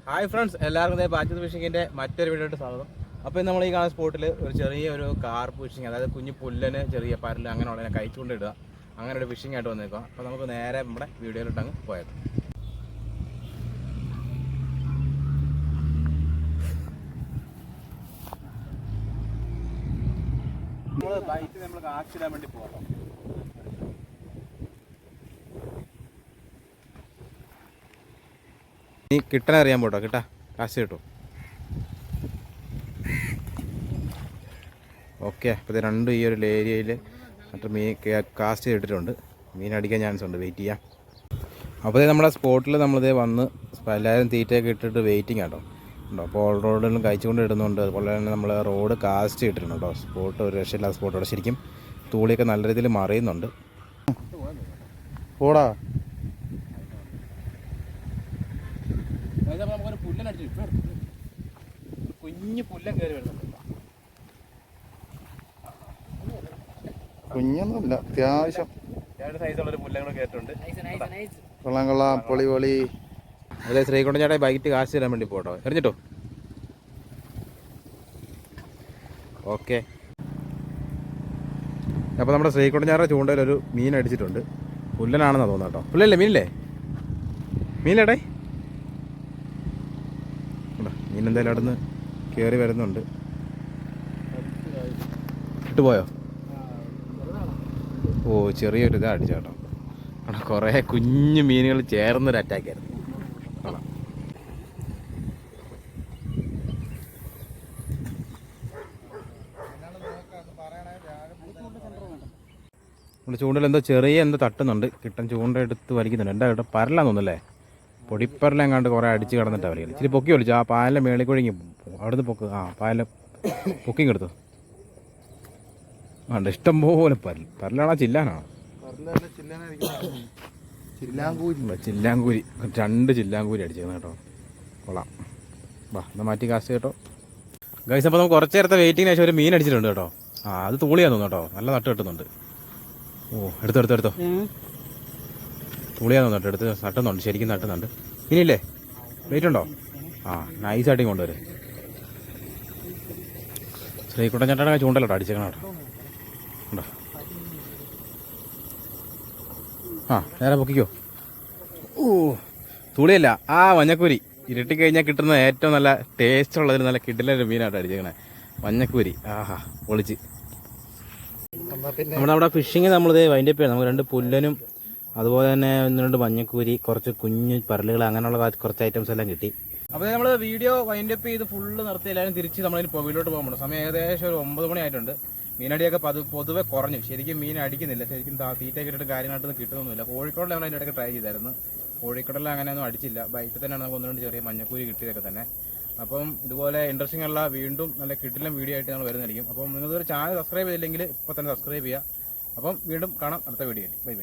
Hi friends, എല്ലാവർക്കും batches ഫിഷിങ്ങിൻ്റെ മറ്റൊരു വീഡിയോയിട്ട് സ്വാഗതം. അപ്പോൾ നമ്മൾ ഈ കാണുന്ന സ്പോട്ടിൽ ഒരു ചെറിയൊരു കാർപ്പ് ഫിഷിങ്, അതായത് കുഞ്ഞു പുല്ലന് ചെറിയ പരല് അങ്ങനെയുള്ളതിനെ കഴിച്ചുകൊണ്ടിടുക, അങ്ങനെ ഒരു ഫിഷിംഗ് ആയിട്ട് വന്നേക്കുക. അപ്പോൾ നമുക്ക് നേരെ നമ്മുടെ വീഡിയോയിലോട്ട് അങ്ങ് പോയത്. നമ്മൾ ബൈറ്റ് നമ്മൾ കാച്ചിടാൻ വേണ്ടി പോകാം. നീ കിട്ടാനറിയാൻ പോട്ടോ, കിട്ടാ കാശ് കിട്ടും. ഓക്കെ, അപ്പോൾ ഇത് രണ്ടും ഈ ഒരു ഏരിയയിൽ മറ്റു മീൻ കാസ്റ്റ് ചെയ്തിട്ടുണ്ട്. മീൻ അടിക്കാൻ ചാൻസ് ഉണ്ട്, വെയിറ്റ് ചെയ്യാം. അപ്പോൾ നമ്മുടെ സ്പോട്ടിൽ നമ്മളിതേ വന്ന് എല്ലാവരും തീറ്റയൊക്കെ ഇട്ടിട്ട് വെയിറ്റിംഗ് ആട്ടോ ഉണ്ടോ. അപ്പോൾ ഓൾ റോഡിലും കഴിച്ചുകൊണ്ട് ഇടുന്നുണ്ട്. അതുപോലെ തന്നെ നമ്മൾ റോഡ് കാസ്റ്റ് ചെയ്തിട്ടുണ്ട് കേട്ടോ. സ്പോട്ട് ഒരു രക്ഷയില്ലാത്ത സ്പോട്ടോടെ ശരിക്കും തൂളിയൊക്കെ നല്ല രീതിയിൽ മറിയുന്നുണ്ട്. ഓടാ നമുക്കൊരു പുല്ലനടിച്ചു, കുഞ്ഞു പുല്ലൻ കയറി വരുന്നുണ്ട്. കുഞ്ഞൊന്നുമില്ല, അത്യാവശ്യം സൈസുള്ളൊരു പുല്ലങ്ങൾ കയറ്റുണ്ട്. കൊള്ളാം പൊളി പൊളി. അതെ, ശ്രീകുണ്ടൻ ചേട്ടാ ബൈറ്റ് കാശ് തരാൻ വേണ്ടി പോട്ടോ, എറിഞ്ഞിട്ടോ. ഓക്കെ, അപ്പോൾ നമ്മുടെ ശ്രീകുണ്ടൻ ചേട്ടൻ്റെ ചൂണ്ടയിൽ ഒരു മീൻ അടിച്ചിട്ടുണ്ട്. പുല്ലനാണെന്നാണ് തോന്നുന്നത് കേട്ടോ. പുല്ലല്ലേ, മീനില്ലേടേ മീൻ എന്തായാലും അവിടെ നിന്ന് കയറി വരുന്നുണ്ട്. ഇട്ടുപോയോ? ഓ, ചെറിയൊരു ഇതാ അടിച്ചേട്ടോ. അവിടെ കുറേ കുഞ്ഞു മീനുകൾ ചേർന്നൊരു അറ്റാക്കായിരുന്നു. നമ്മുടെ ചൂണ്ടയിൽ എന്തോ ചെറിയ തട്ടുന്നുണ്ട്. കിട്ടൻ ചൂണ്ട എടുത്ത് വലിക്കുന്നുണ്ട്. എന്താ കേട്ടോ, പരലാന്ന് തോന്നുന്നല്ലേ, പൊടിപ്പരലെങ്ങാണ്ട് കുറേ അടിച്ച് കിടന്നിട്ടാണ് വലിക്കുന്നത്. ഇച്ചിരി പൊക്കി വലിച്ചു. ആ പായലിൻ്റെ മേളിൽ കുഴിങ്ങി അവിടുന്ന് പൊക്ക്. ആ പായലിൻ്റെ പൊക്കിങ് എടുത്തു. വേണ്ട, ഇഷ്ടംപോലെ പരലാണോ ചില്ലാനാണോ? ചില്ലാങ്കൂരി, 2 ചില്ലാങ്കൂരി അടിച്ചേന്ന് കേട്ടോ. കൊള്ളാം. വാ, എന്നാൽ മാറ്റി കാശ് കേട്ടോ ഗൈസ്. അപ്പോൾ നമുക്ക് കുറച്ച് നേരത്തെ വെയിറ്റിങ്ങിന് ശേഷം ഒരു മീൻ അടിച്ചിട്ടുണ്ട് കേട്ടോ. ആ, അത് തൂളിയാന്ന് തോന്നുന്നു കേട്ടോ. നല്ല നട്ട് കിട്ടുന്നുണ്ട്. ഓ, എടുത്തോ തൂളിയാന്ന് തോന്നിട്ട് എടുത്ത് നട്ടുന്നുണ്ട്, ശരിക്കും നട്ടുന്നുണ്ട്. ഇനിയില്ലേ, വെയിറ്റ് ഉണ്ടോ? ആ, നൈസായിട്ട് കൊണ്ടുവരും. ശ്രീകുട്ടൻ ചേട്ടൻ്റെ ചൂണ്ടല്ലോട്ടോ അടിച്ചേക്കണം കേട്ടോ. ഉണ്ടോ? ആ, നേരെ പൊക്കിക്കോ. ഓ, തുളിയല്ല, ആ മഞ്ഞക്കൂരി ഇരട്ടിക്കഴിഞ്ഞാൽ കിട്ടുന്ന ഏറ്റവും നല്ല ടേസ്റ്റ് ഉള്ളതിന് നല്ല കിടിലൊരു മീനായിട്ട് അടിച്ചേക്കണേ, മഞ്ഞക്കൂരി. ആഹാ, പൊളിച്ച്. നമ്മുടെ അവിടെ ഫിഷിങ് നമ്മളിത് വൈൻഡപ്പ് ചെയ്യണം. നമുക്ക് 2 പുല്ലനും അതുപോലെ തന്നെ 1-2 മഞ്ഞക്കൂരി, കുറച്ച് കുഞ്ഞു പരലുകൾ, അങ്ങനെയുള്ള കുറച്ച് ഐറ്റംസ് എല്ലാം കിട്ടി. അപ്പോൾ നമ്മൾ വീഡിയോ വൈൻഡപ്പ് ചെയ്ത് ഫുള്ള് നിർത്തി എല്ലാവരും തിരിച്ച് നമ്മളതിന് വീട്ടിലോട്ട് പോകുമ്പോൾ സമയം ഏകദേശം ഒരു 9 മണി ആയിട്ടുണ്ട്. മീനടിയൊക്കെ പൊതുവെ കുറഞ്ഞു. ശരിക്കും മീൻ അടിക്കുന്നില്ല. ശരിക്കും തീറ്റയൊക്കെ ഇട്ടിട്ട് കാര്യമായിട്ടൊന്നും കിട്ടുന്നൊന്നുമില്ല. കോഴിക്കോടിൽ നമ്മൾ അതിൻ്റെ ഇടയ്ക്ക് ട്രൈ ചെയ്തായിരുന്നു. കോഴിക്കോടിൽ അങ്ങനെയൊന്നും അടിച്ചില്ല. ബൈറ്റിൽ തന്നെയാണ് നമുക്ക് 1-2 ചെറിയ മഞ്ഞക്കൂരി കിട്ടിയതൊക്കെ തന്നെ. അപ്പം ഇതുപോലെ ഇൻട്രസ്റ്റിംഗ് ഉള്ള വീണ്ടും നല്ല കിടിലൻ വീഡിയോ ആയിട്ട് നമ്മൾ വരുന്നതായിരിക്കും. അപ്പം നിങ്ങളൊരു ചാനൽ സബ്സ്ക്രൈബ് ചെയ്തില്ലെങ്കിൽ ഇപ്പോൾ തന്നെ സബ്സ്ക്രൈബ് ചെയ്യുക. അപ്പം വീണ്ടും കാണാം അടുത്ത വീഡിയോയിൽ. ബൈ.